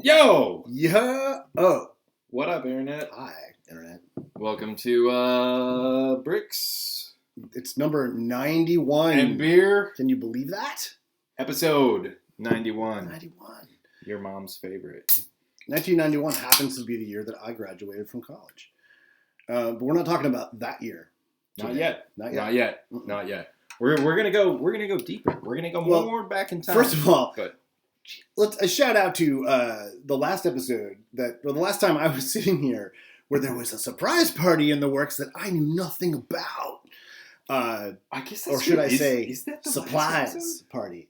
Yo! Yeah. Oh. What up, Internet? Hi, Internet. Welcome to Bricks It's number 91. and Beer, Can you believe that? episode 91. 91. Your mom's favorite. 1991 happens to be the year that I graduated from college. But we're not talking about that year. Not today. yet. Not Not yet. yet. Not yet. We're gonna go deeper. We're gonna go Well, more back in time. First of all, But let's a shout out to the last episode the last time I was sitting here where there was a surprise party in the works that I knew nothing about. I guess that's Or should true. I say is that the last supplies episode? party.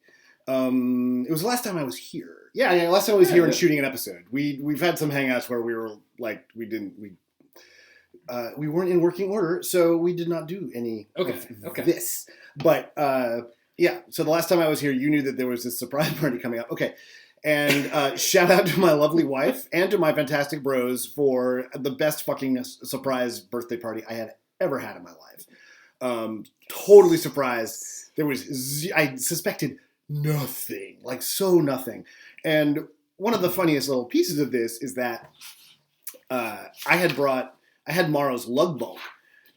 It was the last time I was here. Yeah, last time I was here and shooting an episode. We've had some hangouts where we were like we weren't in working order, so we did not do any of this. But yeah, so the last time I was here, you knew that there was this surprise party coming up. Okay. And shout out to my lovely wife and to my fantastic bros for the best fucking surprise birthday party I had ever had in my life. Totally surprised. There was, I suspected nothing, like so nothing. And one of the funniest little pieces of this is that I had Morrow's lug bulk,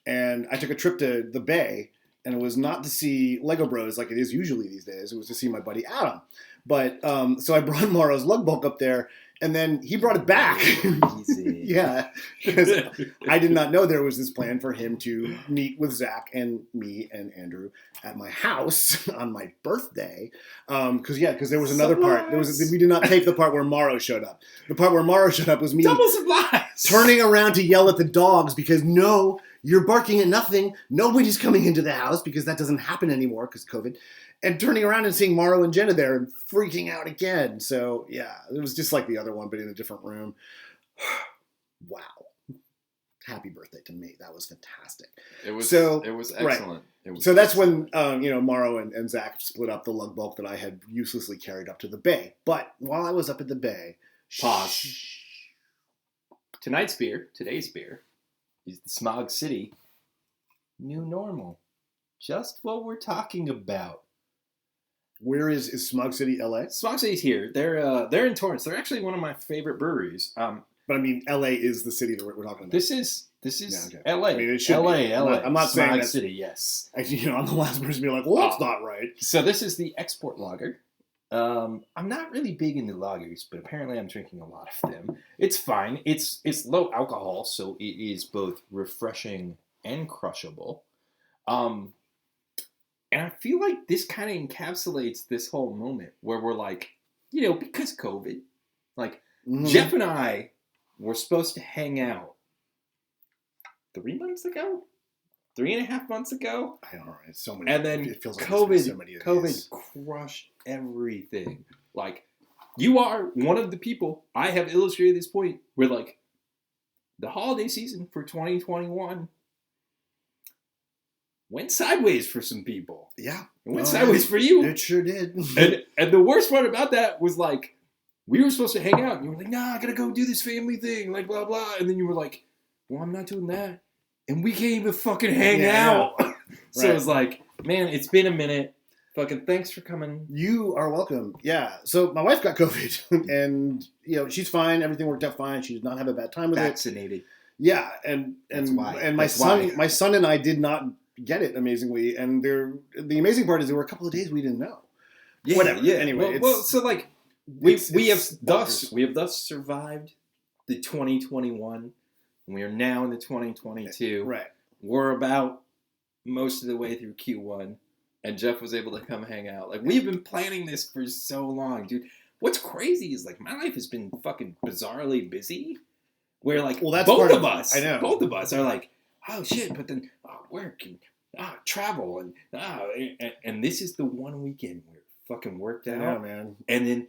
and I took a trip to the Bay, and it was not to see Lego Bros like it is usually these days. It was to see my buddy Adam. But so I brought Morrow's lug bulk up there, and then he brought it back. Easy. Yeah, because I did not know there was this plan for him to meet with Zach and me and Andrew at my house on my birthday. Because there was another part. We did not tape the part where Morrow showed up. The part where Morrow showed up was me Double supplies! turning around to yell at the dogs because no, you're barking at nothing. Nobody's coming into the house because that doesn't happen anymore because COVID. And turning around and seeing Morrow and Jenna there and freaking out again. So, yeah, it was just like the other one, but in a different room. Wow. Happy birthday to me. That was fantastic. It was excellent. Right. It was So that's when, Morrow and Zach split up the lug bulk that I had uselessly carried up to the Bay. But while I was up at the Bay... Pause. Today's beer, is the Smog City new normal. Just what we're talking about. Where is Smog City, LA? Smog City's here. They're in Torrance. They're actually one of my favorite breweries. But I mean, LA is the city that we're talking about. This is Yeah, okay. LA. I mean, it should LA, be. LA. I'm not saying Smog that. City, yes. I'm the last person to be like, well, that's not right. So this is the export lager. I'm not really big into lagers, but apparently I'm drinking a lot of them. It's fine. It's low alcohol, so it is both refreshing and crushable. And I feel like this kind of encapsulates this whole moment where we're like, because COVID, like Jeff and I were supposed to hang out 3 months ago, 3.5 months ago. I don't know. It's so many. And then it feels like COVID crushed everything. Like, you are one of the people I have illustrated this point where, like, the holiday season for 2021 went sideways for some people. Yeah. It went sideways for you. It sure did. And the worst part about that was, like, we were supposed to hang out. And you were like, nah, I gotta go do this family thing. Like, blah, blah. And then you were like, well, I'm not doing that. And we can't even fucking hang out. So It was like, man, it's been a minute. Fucking thanks for coming. You are welcome. Yeah. So my wife got COVID, and she's fine. Everything worked out fine. She did not have a bad time with Vaccinated. it. Yeah, and my son and I did not get it amazingly. And the amazing part is there were a couple of days we didn't know. Yeah, whatever. Yeah. Anyway, so like we have thus survived the 2021. We are now in the 2022. Right. We're about most of the way through Q1, and Jeff was able to come hang out. Like, we've been planning this for so long, dude. What's crazy is, like, my life has been fucking bizarrely busy, where, like, that's both of us are like, oh, shit, but then work and travel, and this is the one weekend where it fucking worked out. Yeah, man. And then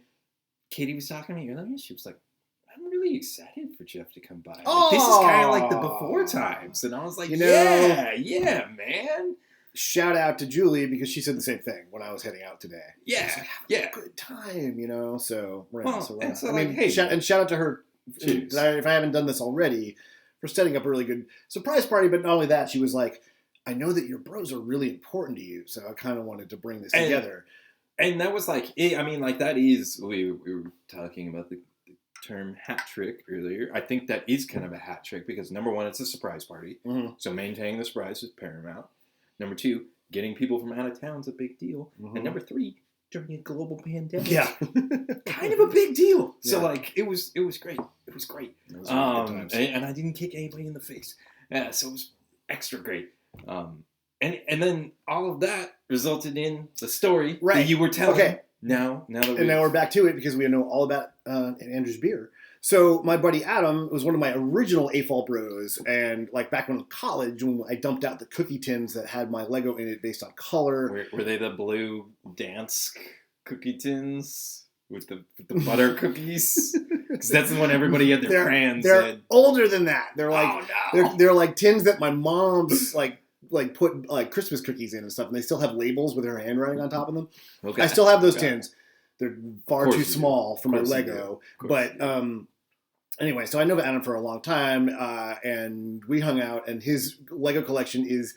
Katie was talking to me earlier, and she was like, I'm really excited for Jeff to come by. Like, this is kind of like the before times. And I was like, yeah, man. Shout out to Julie because she said the same thing when I was heading out today. Yeah, having a good time, So, hey, shout out to her. If I haven't done this already, for setting up a really good surprise party. But not only that, she was like, I know that your bros are really important to you, so I kind of wanted to bring this together. And that was like, I mean, like that is, we were talking about the term hat trick earlier. I think that is kind of a hat trick because number one, it's a surprise party. Mm-hmm. So maintaining the surprise is paramount. Number two, getting people from out of town is a big deal. Mm-hmm. And number three, during a global pandemic. Yeah. Kind of a big deal. Yeah. So like it was great. It was great. It was really good times. And I didn't kick anybody in the face. Yeah, so it was extra great. And then all of that resulted in the story that you were telling. Okay. Now we're back to it because we know all about Andrew's beer. So my buddy Adam was one of my original AFOL bros, and like back when in college, when I dumped out the cookie tins that had my Lego in it based on color. Were they the blue dance cookie tins with the butter cookies? Because that's the one everybody had their crayons They're in. older than that. They're like no. they're like tins that my mom's like put like Christmas cookies in and stuff, and they still have labels with her handwriting on top of them. Okay. I still have those tins. They're far too small for my Lego. Lego. But anyway, so I know Adam for a long time, and we hung out, and his Lego collection is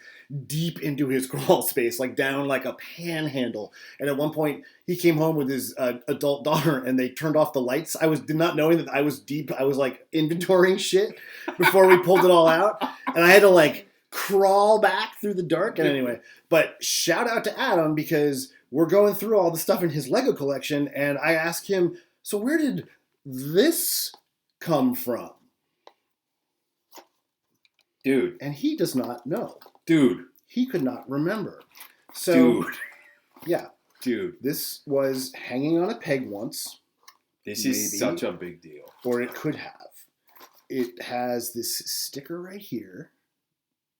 deep into his crawl space, like down like a panhandle. And at one point, he came home with his adult daughter, and they turned off the lights. I did not knowing that I was deep. I was like inventorying shit before we pulled it all out, and I had to like crawl back through the dark. And anyway, but shout out to Adam because we're going through all the stuff in his Lego collection, and I asked him, so where did this come from? Dude. And he does not know. Dude. He could not remember. So, Dude. Yeah. Dude. This was hanging on a peg once. This is such a big deal. Or it could have. It has this sticker right here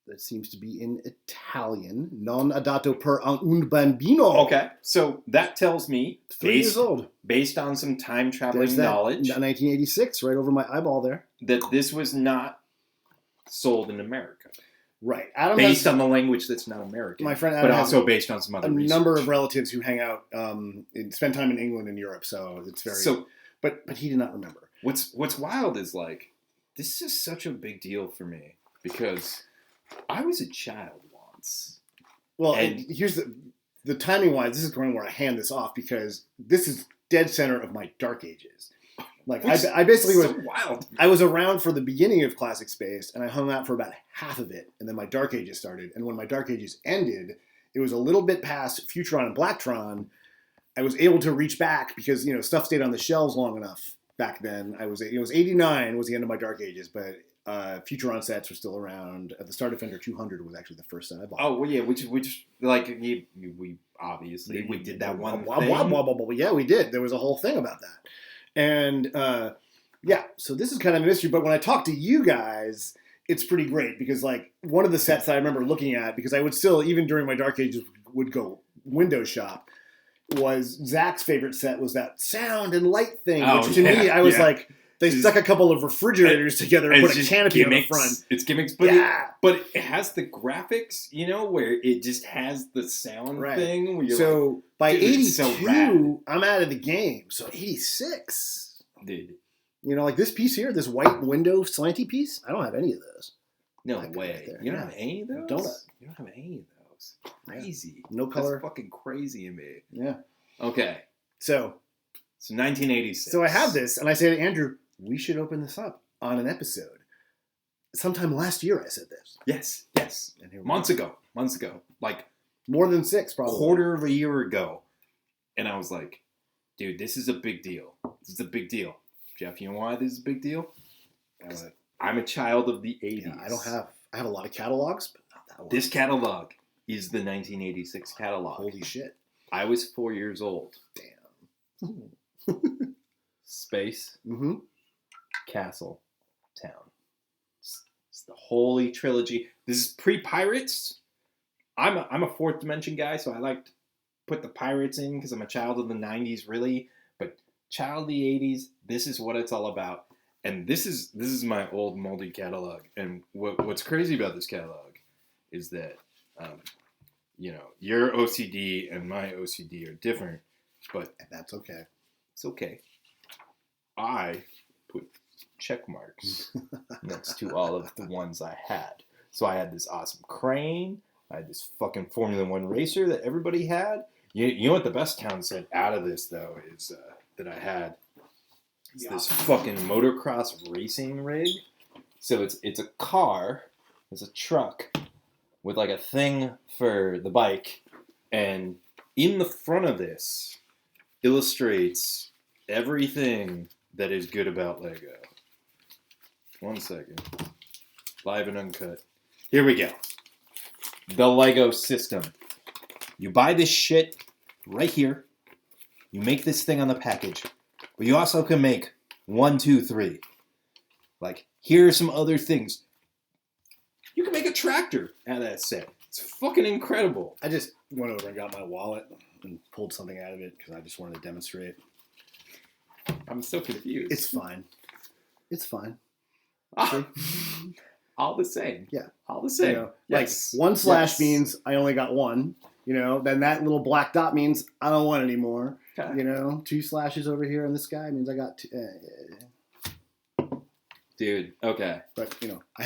that seems to be in Italian. Non adatto per un bambino. Okay, so that tells me, 3 years old, based on some time traveling that knowledge, 1986, right over my eyeball there, that this was not sold in America. Right, Adam based on the language that's not American. My friend Adam but also based on some other research. Number of relatives who hang out, and spend time in England and Europe, so it's very. So, but he did not remember. What's wild is like this is such a big deal for me because I was a child once. Well, and here's the timing wise. This is going where I hand this off because this is dead center of my dark ages. Like I basically was wild. I was around for the beginning of Classic Space, and I hung out for about half of it, and then my Dark Ages started. And when my Dark Ages ended, it was a little bit past Futuron and Blacktron. I was able to reach back because stuff stayed on the shelves long enough back then. It was 89 was the end of my Dark Ages, but Futuron sets were still around. The Star Defender 200 was actually the first set I bought. Oh well, yeah, which like we obviously we did that one thing. Yeah, we did. There was a whole thing about that, and yeah. So this is kind of a mystery. But when I talk to you guys, it's pretty great because like one of the sets that I remember looking at, because I would still even during my Dark Ages would go window shop, was Zach's favorite set was that sound and light thing, which to me I was like. They stuck a couple of refrigerators together and put a canopy on the front. It's gimmicks, but it has the graphics, where it just has the sound thing. Where you're so by 82, I'm out of the game. So 86, dude. Like this piece here, this white window slanty piece. I don't have any of those. No way. You don't have any of those? You don't have any of those. Crazy. No color. That's fucking crazy in me. Yeah. Okay. So 1986. So I have this, and I say to Andrew, we should open this up on an episode. Sometime last year I said this. Yes. And months ago. Like more than 6 probably. Quarter of a year ago. And I was like, dude, this is a big deal. Jeff, you know why this is a big deal? I'm a child of the 80s. Yeah, I have a lot of catalogs, but not that one. This catalog is the 1986 catalog. Holy shit. I was 4 years old. Damn. Space. Mm-hmm. Castle, Town. It's the Holy Trilogy. This is pre-Pirates. I'm a Fourth Dimension guy, so I like to put the Pirates in because I'm a child of the 90s, really. But child of the 80s, this is what it's all about. And this is my old moldy catalog. And what's crazy about this catalog is that, your OCD and my OCD are different, but that's okay. It's okay. I put check marks next to all of the ones I had. So I had this awesome crane. I had this fucking Formula One racer that everybody had. You know what the best town set out of this, though, is that I had It's this fucking motocross racing rig. So it's a car, it's a truck with like a thing for the bike, and in the front of this illustrates everything that is good about Lego. 1 second. Live and uncut. Here we go. The Lego system. You buy this shit right here. You make this thing on the package. But you also can make 1, 2, 3. Like, here are some other things. You can make a tractor out of that set. It's fucking incredible. I just went over and got my wallet and pulled something out of it because I just wanted to demonstrate. I'm so confused. It's fine. It's fine. All the same. Yeah. All the same. You know, yes. Like, 1 slash means I only got 1. You know, then that little black dot means I don't want anymore. Okay. You know, 2 slashes over here on this guy means I got 2. Dude, okay. But, you know, I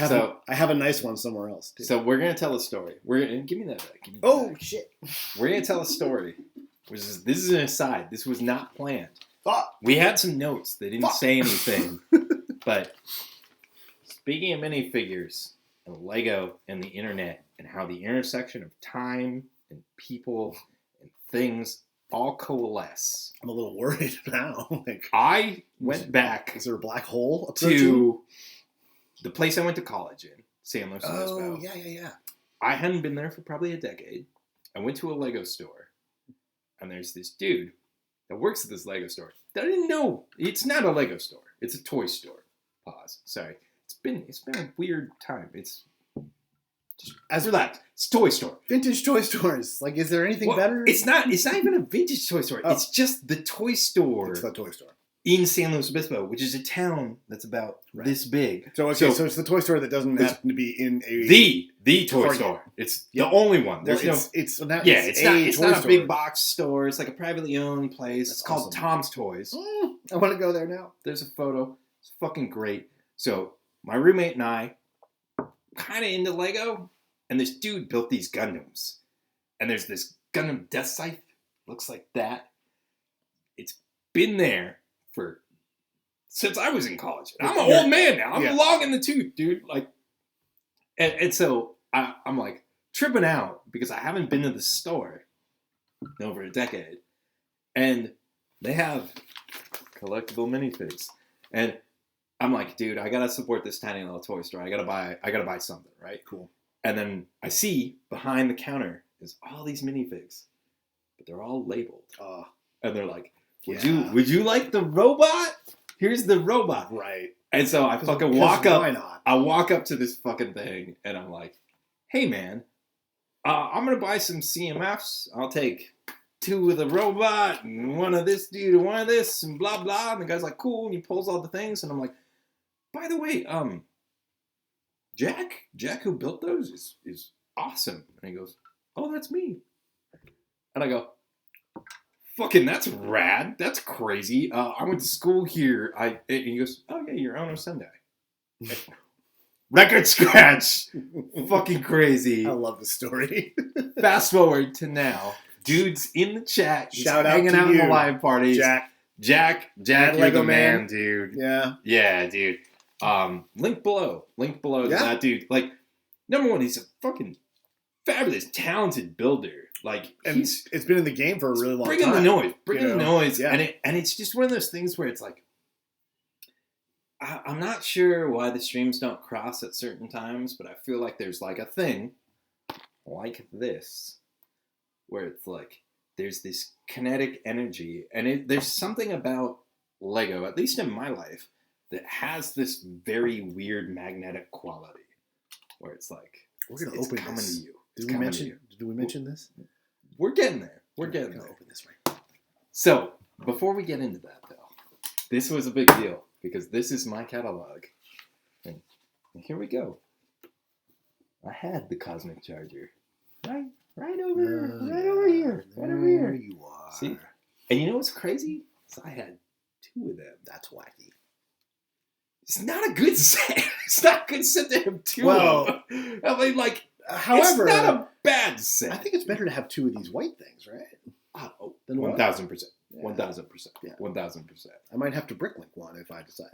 have a nice one somewhere else, too. So we're going to tell a story. Give me that back. Give me that back. Shit. We're going to tell a story. This is an aside. This was not planned. We had some notes. They didn't say anything. But speaking of minifigures and Lego and the internet and how the intersection of time and people and things all coalesce. I'm a little worried now. I went back. Is there a black hole to the place I went to college in, San Luis Obispo? Oh, yeah. I hadn't been there for probably a decade. I went to a Lego store, and there's this dude that works at this Lego store that I didn't know. It's not a Lego store. It's a toy store. Pause. Sorry. It's been a weird time. Just relax. It's a toy store. Vintage toy stores. Like, is there anything better? It's not even a vintage toy store. Oh. It's just the toy store. It's the toy store. In San Luis Obispo, which is a town that's about this big. So it's the toy store that doesn't happen to be in a... The toy store. It's the only one. It's not a big box store. It's like a privately owned place. It's called Tom's Toys. I want to go there now. There's a photo. It's fucking great. So my roommate and I kind of into Lego, and this dude built these Gundams. And there's this Gundam Death Scythe. Looks like that. It's been there since I was in college. And I'm an old man now. I'm long in the tooth, dude. Like, and so I'm like tripping out because I haven't been to the store in over a decade, and they have collectible minifigs, and I'm like, dude, I gotta support this tiny little toy store. I gotta buy something, right? Cool. And then I see behind the counter is all these minifigs, but they're all labeled. And they're like, would you like the robot? Here's the robot. Right. And so I fucking walk up. Why not? I walk up to this fucking thing and I'm like, hey man, I'm gonna buy some CMFs. I'll take 2 of the robot and 1 of this dude and 1 of this and blah blah. And the guy's like, cool, and he pulls all the things and I'm like, by the way, Jack who built those is awesome. And he goes, oh, that's me. And I go, fucking, that's rad. That's crazy. I went to school here. And he goes, oh yeah, you're Ono Sendai. Record scratch. Fucking crazy. I love the story. Fast forward to now. Dude's in the chat. He's Shout hanging out in the live parties. Jack, you're Lego the man, dude. Yeah. Yeah, dude. Link below to that dude. Like, number one, he's a fucking fabulous, talented builder. Like, and it's been in the game for a really long time. Bringing the noise. Yeah. And it's just one of those things where it's like, I'm not sure why the streams don't cross at certain times, but I feel like there's like a thing like this where it's like there's this kinetic energy, and there's something about Lego, at least in my life, that has this very weird magnetic quality where it's like we're gonna open coming this. to you. Did we mention this? We're getting there. We're getting there. Open this right. So before we get into that, though, this was a big deal because this is my catalog, and here we go. I had the cosmic charger, right over here. There you are. See, and you know what's crazy? So I had 2 of them. That's wacky. It's not a good set. It's not a good set to have 2 of them. I mean, like, however, it's not a bad set. I think it's better to have 2 of these white things, right? Oh, Then what? 1,000%. Yeah. 1,000%. Yeah. 1,000%. I might have to bricklink one if I decide.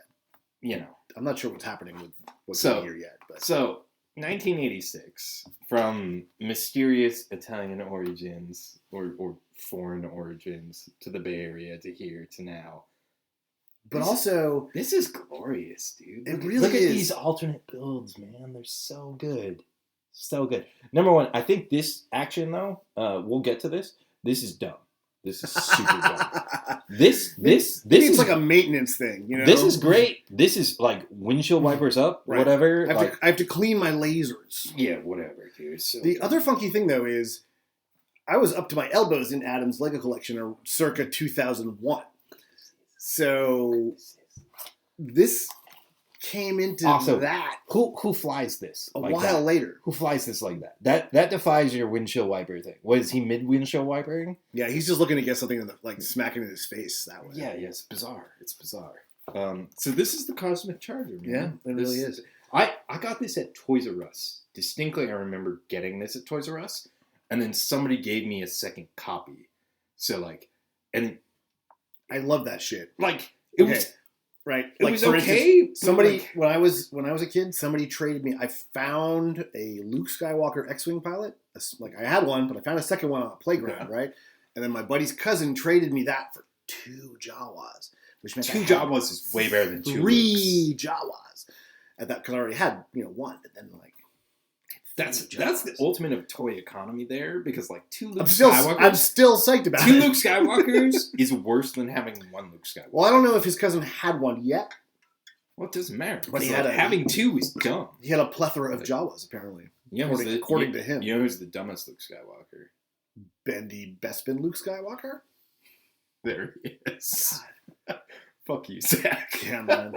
You know. I'm not sure what's happening with what's So- in here yet. But So, 1986, from mysterious Italian origins or foreign origins to the Bay Area to here to now. But also, This is glorious, dude. It Look really at is. these alternate builds, man. They're so good. So good. Number one, I think this action, though, we'll get to this. This is dumb. This is super dumb. This maybe is it's like a maintenance thing. You know, This is great. This is like windshield wipers up, Right. whatever. I have to clean my lasers. Yeah, whatever, dude. So The other funky thing, though, is I was up to my elbows in Adam's Lego collection circa 2001. So this came into Also, that who flies this a like while that? later. Who flies this like that? That defies your windshield wiper thing. Was he mid windshield wipering? Yeah, he's just looking to get something like smacking in his face that way. Yeah, it's bizarre. It's bizarre. So this is the Cosmic Charger, man. Yeah, it really is. I got this at Toys R Us. Distinctly, I remember getting this at Toys R Us, and then somebody gave me a second copy. So like, and I love that shit. like it Okay. was Right. it Like was for okay. instance, somebody but, like, when I was a kid, somebody traded me. I found a Luke Skywalker X-wing pilot. Like I had one, but I found a second one on a playground, Yeah. right? And then my buddy's cousin traded me that for 2 Jawas, which meant I two had Jawas is way better than 2 3 Lukes. Jawas. At that, because I already had one, but then like That's three the Jawas. ultimate of toy economy there, because like 2 Luke I'm Skywalkers. still psyched about Two it. Luke Skywalkers is worse than having 1 Luke Skywalker. Well, I don't know if his cousin had one yet. Well, it doesn't matter. But he Because, had having 2 is dumb. He had a plethora of Jawas, apparently. You know According to him. You know who's the dumbest Luke Skywalker? Bendy Bespin Luke Skywalker? There he is. Fuck you, Zach. Yeah, man.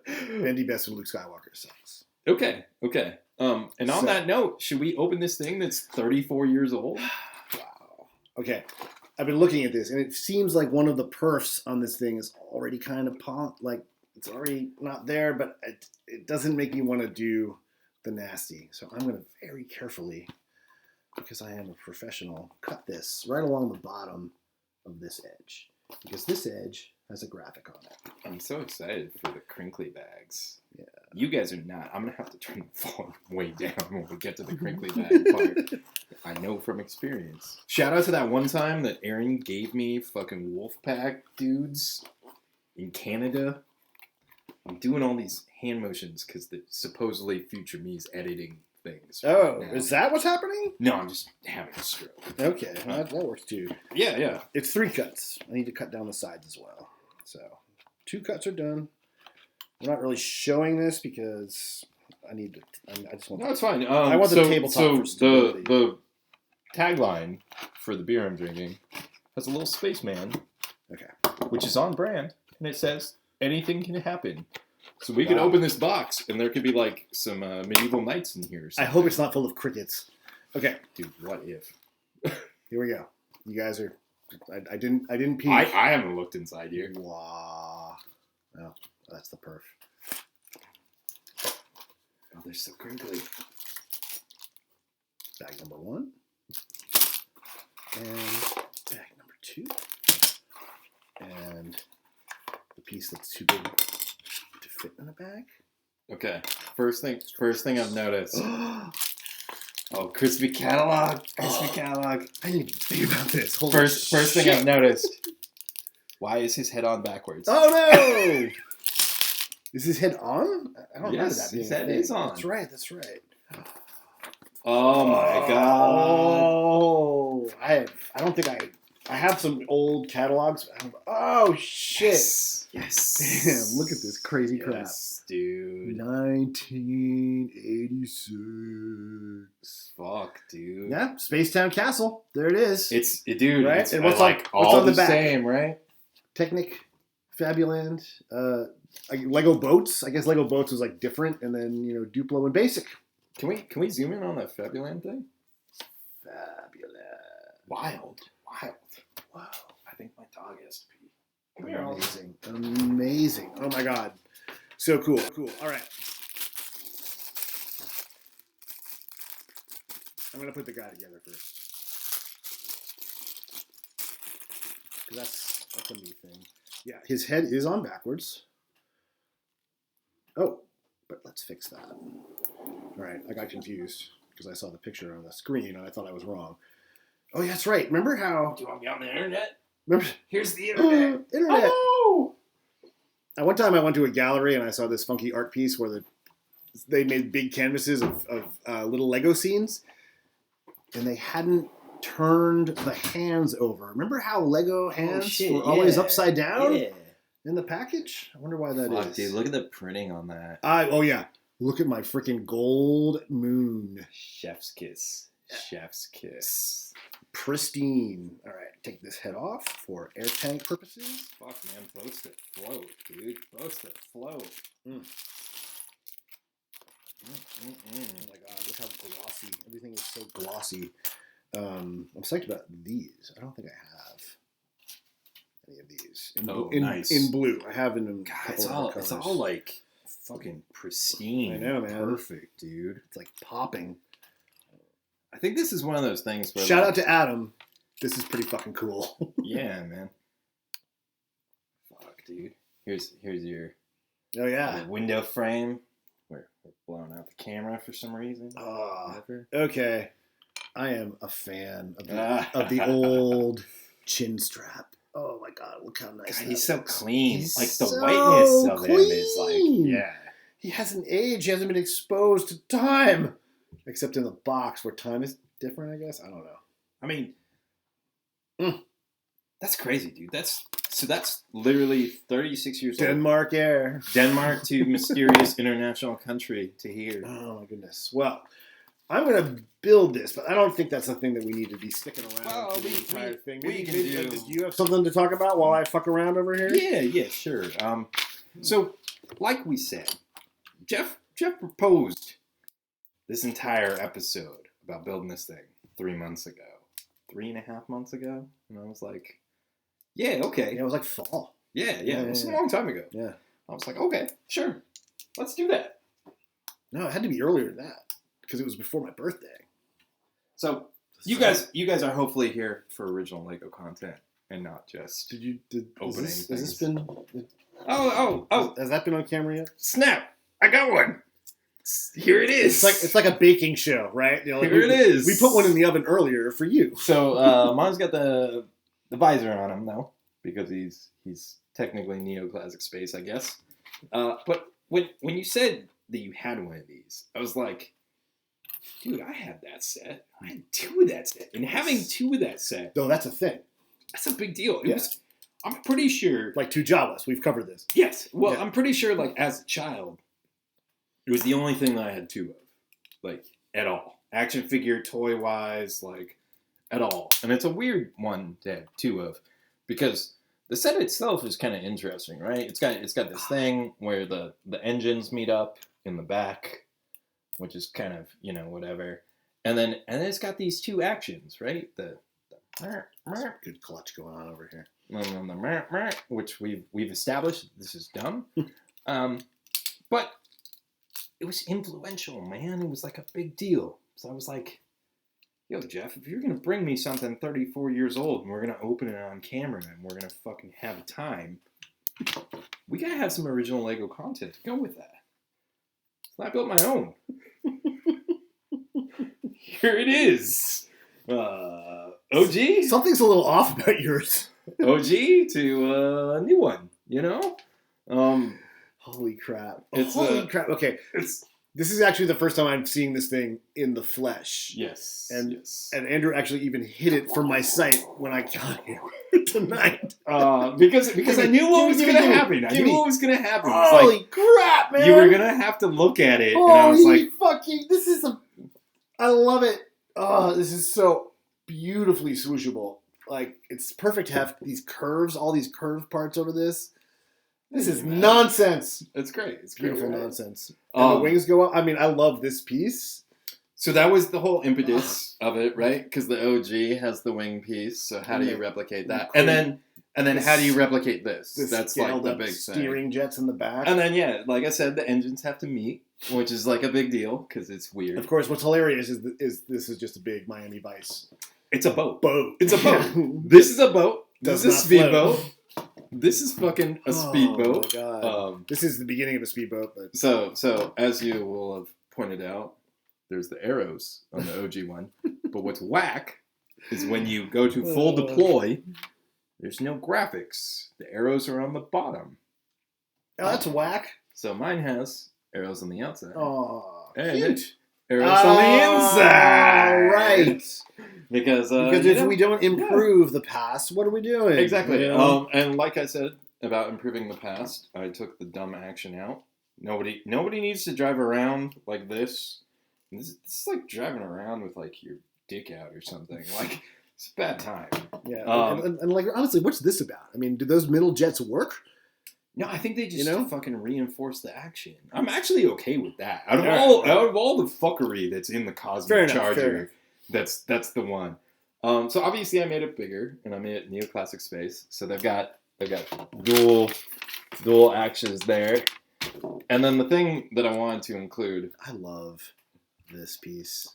Bendy Bespin Luke Skywalker sucks. Okay. And on So- that note, should we open this thing that's 34 years old? Wow. Okay. I've been looking at this, and it seems like one of the perfs on this thing is already kind of like it's already not there, but it doesn't make me want to do the nasty. So I'm going to very carefully, because I am a professional, cut this right along the bottom of this edge, because this edge has a graphic on it. I'm so excited for the crinkly bags. Yeah. You guys are not. I'm going to have to turn the volume way down when we get to the crinkly bag part. I know from experience. Shout out to that one time that Aaron gave me fucking Wolfpack dudes in Canada. I'm doing all these hand motions because supposedly future me is editing things. Oh, now. is that what's happening? No, I'm just having a stroke. Okay, well, that works too. Yeah. It's 3 cuts. I need to cut down the sides as well. So 2 cuts are done. We're not really showing this because I need to. I just want. No, it's fine. I want the tabletop for stability. the tagline for the beer I'm drinking has a little spaceman. Okay. Which is on brand, and it says anything can happen. So we could Wow. open this box, and there could be like some medieval knights in here. Or I something. hope it's not full of crickets. Okay, Dude, what if? here we go. You guys are. I didn't peek. I haven't looked inside here. Wow. Oh, that's the perf. Oh, they're so crinkly. Bag number 1. And bag number 2. And the piece that's too big to fit in a bag. Okay. First thing I've noticed. Oh, crispy catalog. Catalog. I need to think about this. Holy First thing shit. I've noticed. Why is his head on backwards? Oh no! Is his head on? I don't remember Yes, that being his a head thing. is on. That's right. Oh my god. Oh, I don't think I have some old catalogs. Oh shit! Yes. Damn, look at this crazy crap. Yes, dude. 1986. Fuck, dude. Yeah, Spacetown Castle. There it is. Dude. Right? It's And what's like on- what's all on the the back? same, right? Technic, Fabuland, Lego Boats. I guess Lego Boats was like different, and then Duplo and Basic. Can we zoom in on that Fabuland thing? Fabuland. Wild. Wow. I think my dog has to pee. Come here, Oliver. Amazing. Oh my god. So cool. All right. I'm going to put the guy together first. because that's a new thing. Yeah, his head is on backwards. Oh, but let's fix that. All right, I got confused because I saw the picture on the screen and I thought I was wrong. Oh, yeah, that's right. Remember how... Do you want me on the internet? Remember? Here's the internet. Internet. Oh! At one time I went to a gallery and I saw this funky art piece where they made big canvases of little Lego scenes, and they hadn't turned the hands over. Remember how Lego hands were always upside down in the package? I wonder why that is. Dude, look at the printing on that. Oh, yeah. Look at my freaking gold moon. Chef's kiss. Chef's kiss. Pristine. All right, take this head off for air tank purposes. Fuck, man. Boats that float, dude. Boats that float. Mm. Oh my god, look how glossy. Everything is so glossy. I'm psyched about these. I don't think I have any of these. Nice. In blue. I have in a God, couple it's all like fucking pristine. I know, man. Perfect, dude. It's like popping. I think this is one of those things where... Shout out to Adam. This is pretty fucking cool. Yeah, man. Fuck, dude. Here's your... Oh, yeah. Window frame. We're blowing out the camera for some reason. Okay. I am a fan of the old chin strap. Oh my god, look how nice God, that he's so looks. clean. He's like the so whiteness of clean. him is like, yeah. He hasn't aged. He hasn't been exposed to time. Except in the box where time is different, I guess. I don't know. I mean, that's crazy, dude. That's literally 36 years old. Denmark Air. Denmark to mysterious international country to here. Oh my goodness. Well, I'm going to build this, but I don't think that's the thing that we need to be sticking around for the entire thing. We can do... Do you have something to talk about while I fuck around over here? Yeah, sure. So, like we said, Jeff proposed this entire episode about building this thing 3 months ago. 3.5 months ago. And I was like, yeah, okay. Yeah, it was like fall. Yeah. It was a long time ago. Yeah. I was like, okay, sure. Let's do that. No, it had to be earlier than that because it was before my birthday. So you guys are hopefully here for original Lego content and not just opening things. Has this been... Oh. Has that been on camera yet? Snap. I got one. Here it is. It's like a baking show, right? You know, Here it is. We put one in the oven earlier for you. So Mom's got the visor on him though, because he's technically neoclassic space, I guess. But when you said that you had one of these, I was like, dude, I had that set. I had 2 of that set, and having 2 of that set, No, that's a thing. that's a big deal. It was. I'm pretty sure. Like 2 Jawas. We've covered this. Yes. Well, I'm pretty sure. Like as a child, it was the only thing that I had 2 of, like at all, action figure, toy wise, like at all. And it's a weird one to have 2 of, because the set itself is kind of interesting, right? It's got this thing where the engines meet up in the back, which is kind of, whatever. And then it's got these 2 actions, right? The Good clutch going on over here. Which we've established this is dumb. But it was influential, man. It was like a big deal. So I was like, yo, Jeff, if you're going to bring me something 34 years old and we're going to open it on camera and we're going to fucking have a time, we got to have some original Lego content to go with that. So I built my own. Here it is. OG? Something's a little off about yours. OG to a new one, Holy crap. Holy crap. Okay. This is actually the first time I'm seeing this thing in the flesh. Yes. And Andrew actually even hid it from my sight when I got here tonight. Because I knew what was going to happen. I knew what was going to happen. Holy crap, man. You were going to have to look at it. And I was like, fucking, I love it. Oh, this is so beautifully swooshable. Like, it's perfect to have these curves, all these curved parts over this. This is nonsense. It's great. It's beautiful nonsense. And the wings go up. I mean, I love this piece. So that was the whole impetus of it, right? Because the OG has the wing piece. So how do you replicate that? And then how do you replicate this? That's like the big thing. Steering jets in the back. And then like I said, the engines have to meet, which is like a big deal because it's weird. Of course, what's hilarious is this is just a big Miami Vice. It's a boat. It's a boat. This is a boat. does this not is a float. speedboat. This is fucking a speedboat. Oh my God. This is the beginning of a speedboat, but So as you will have pointed out, there's the arrows on the OG one. But what's whack is when you go to full deploy, there's no graphics. The arrows are on the bottom. oh, that's whack. So mine has arrows on the outside. Oh, and cute. Arrows on the inside. Right. Because if we don't improve the past, what are we doing? Exactly. You know? And like I said about improving the past, I took the dumb action out. Nobody needs to drive around like this. This is like driving around with like your dick out or something. Like it's a bad time. Yeah. And like honestly, what's this about? I mean, do those middle jets work? No, I think they just You know? fucking reinforce the action. I'm actually okay with that. Out of all the fuckery that's in the Cosmic Charger, that's the one. So obviously I made it bigger and I made it neoclassic space. So they've got dual actions there. And then the thing that I wanted to include, I love this piece.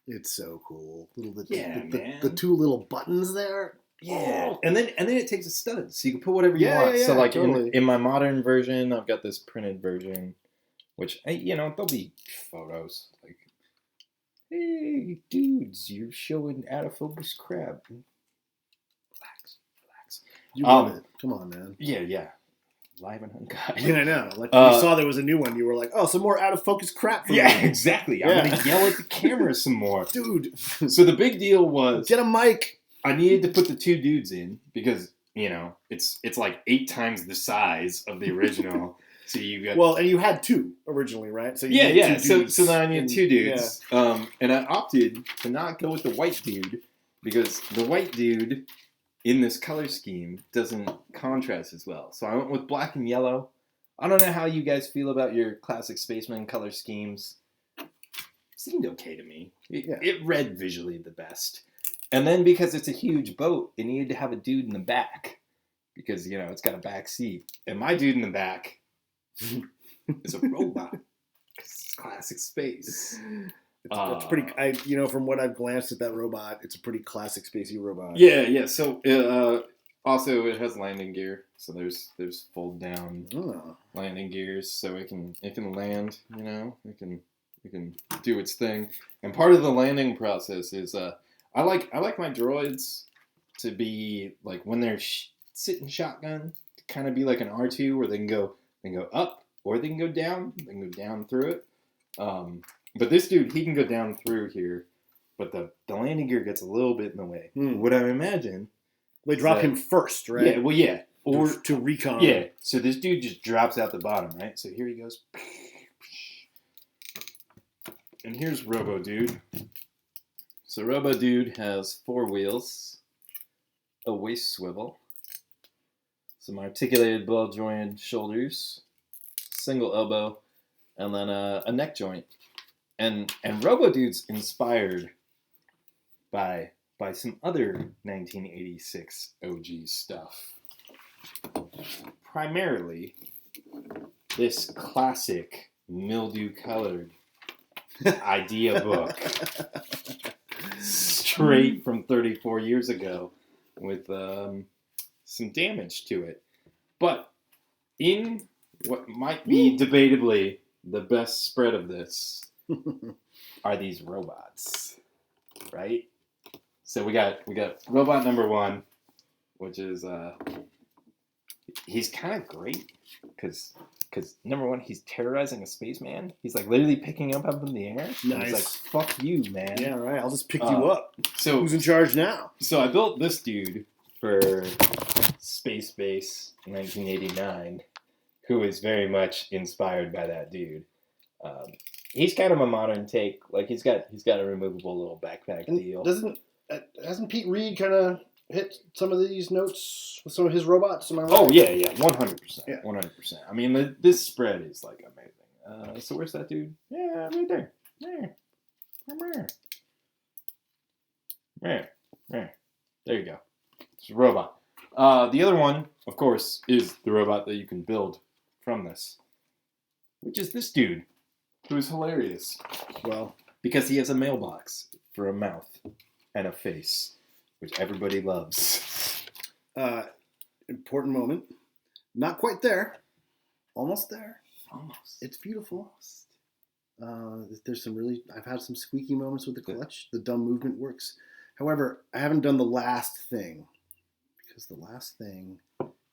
It's so cool. man. The two little buttons there. yeah, Oh. and then it takes a stud, so you can put whatever you want. Yeah, so like totally. in my modern version, I've got this printed version, which there'll be photos like, hey dudes, you're showing out of focus crap. Relax. You love it. Come on, man. Yeah. Live and uncut. Yeah, I know. Like when you saw there was a new one, you were like, "Oh, some more out of focus crap." For Yeah, me. exactly. Yeah. I'm gonna yell at the camera some more, Dude. So the big deal was Get a mic. I needed to put the two dudes in because it's like 8 times the size of the original. So you got and you had two originally, right? So yeah. Two So then I needed two dudes. Yeah. And I opted to not go with the white dude because the white dude in this color scheme doesn't contrast as well. So I went with black and yellow. I don't know how you guys feel about your classic Spaceman color schemes. Seemed okay to me. It read visually the best. And then because it's a huge boat, it needed to have a dude in the back because, it's got a back seat. And my dude in the back is a robot. It's classic space. It's pretty. From what I've glanced at that robot, it's a pretty classic spacey robot. Yeah. So also it has landing gear. So there's fold down landing gears, so it can land. It can do its thing. And part of the landing process is I like my droids to be like when they're sitting shotgun, to kind of be like an R2 where they can go up or they can go down. They can go down through it. But this dude, he can go down through here, but the landing gear gets a little bit in the way. What I imagine, they drop him first, right? Yeah, well, yeah, or to recon. Yeah, so this dude just drops out the bottom, right? So here he goes, and here's Robo Dude. So Robo Dude has 4 wheels, a waist swivel, some articulated ball-jointed shoulders, single elbow, and then a neck joint. And Robo Dude's inspired by some other 1986 OG stuff. Primarily, this classic mildew-colored idea book. Straight from 34 years ago with some damage to it. But in what might be debatably the best spread of this are these robots, right? So we got robot number 1, which is he's kind of great because number 1, he's terrorizing a spaceman. He's like literally picking him up in the air. Nice. He's like, "Fuck you, man." Yeah, right. I'll just pick you up. So who's in charge now? So I built this dude for Space Base 1989, who is very much inspired by that dude. He's kind of a modern take. Like he's got a removable little backpack deal. Hasn't Pete Reed kind of hit some of these notes with some of his robots? Am I right? Oh yeah, 100%, 100%. I mean, this spread is like amazing. So where's that dude? Yeah, right there. There you go. It's a robot. The other one, of course, is the robot that you can build from this, which is this dude, who is hilarious. Well, because he has a mailbox for a mouth and a face, which everybody loves. Important moment. Not quite there. Almost there. Almost. It's beautiful. There's some really... I've had some squeaky moments with the clutch. The dumb movement works. However, I haven't done the last thing. Because the last thing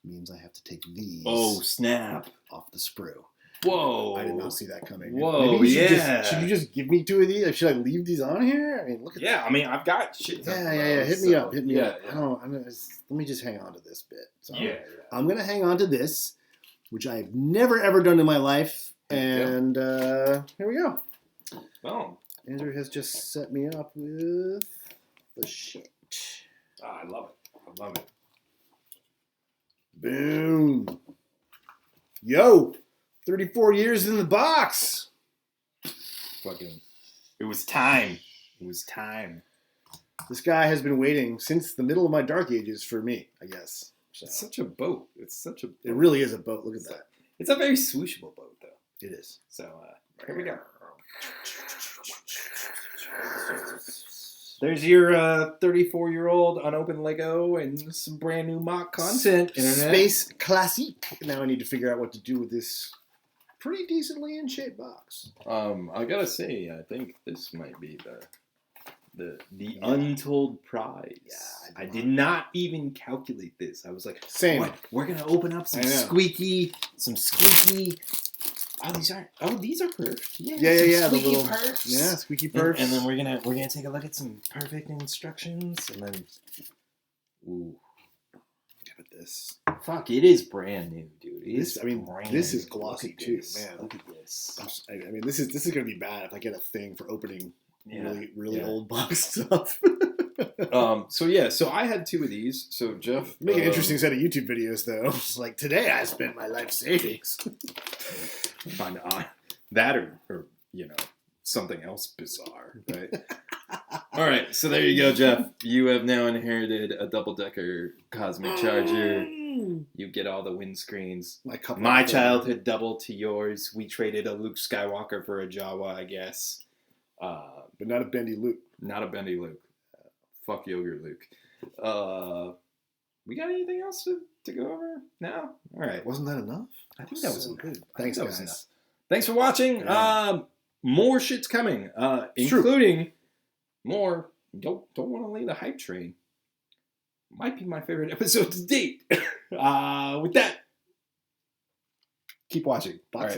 means I have to take these... Oh, snap. ...off the sprue. Whoa. I did not see that coming. Whoa, should you just give me 2 of these? Or should I leave these on here? I mean, look at that. I mean, I've got shit. Yeah. Hit me up. Let me just hang on to this bit. So I'm going to hang on to this, which I've never, ever done in my life. And here we go. Oh. Andrew has just set me up with the shit. Oh, I love it. Boom. Yo. 34 years in the box. Fucking. It was time. This guy has been waiting since the middle of my dark ages for me, I guess. So. It's such a boat. It really is a boat. Look at that. It's a very swooshable boat, though. It is. So, here we go. There's your 34-year-old unopened Lego and some brand new mock content. Space Classique. Now I need to figure out what to do with this pretty decently in shape box. I gotta say, I think this might be the untold prize. Yeah, I did not even calculate this. I was like, same. What? We're gonna open up some squeaky. Oh, these are perfs. Yeah. Squeaky perfs. Yeah, squeaky perfs. And then we're gonna take a look at some perfect instructions, and then, ooh, look at this. Fuck, it is brand new, dude. This is glossy too, man. Look at this. I mean, this is gonna be bad if I get a thing for opening really old box stuff. So I had 2 of these. So Jeff, make an interesting set of YouTube videos though. It's like, today I spent my life savings. Find that or something else bizarre, right? All right, so there you go, Jeff. You have now inherited a double-decker Cosmic Charger. You get all the windscreens. My childhood doubled to yours. We traded a Luke Skywalker for a Jawa, I guess. But not a bendy Luke. Not a bendy Luke. Fuck yogurt Luke. We got anything else to go over? No? All right. Wasn't that enough? I think that was enough. Good. Thanks, guys. Thanks for watching. Yeah. More shit's coming, including more. Don't want to lay the hype train. Might be my favorite episode to date. With that, keep watching. Boxes.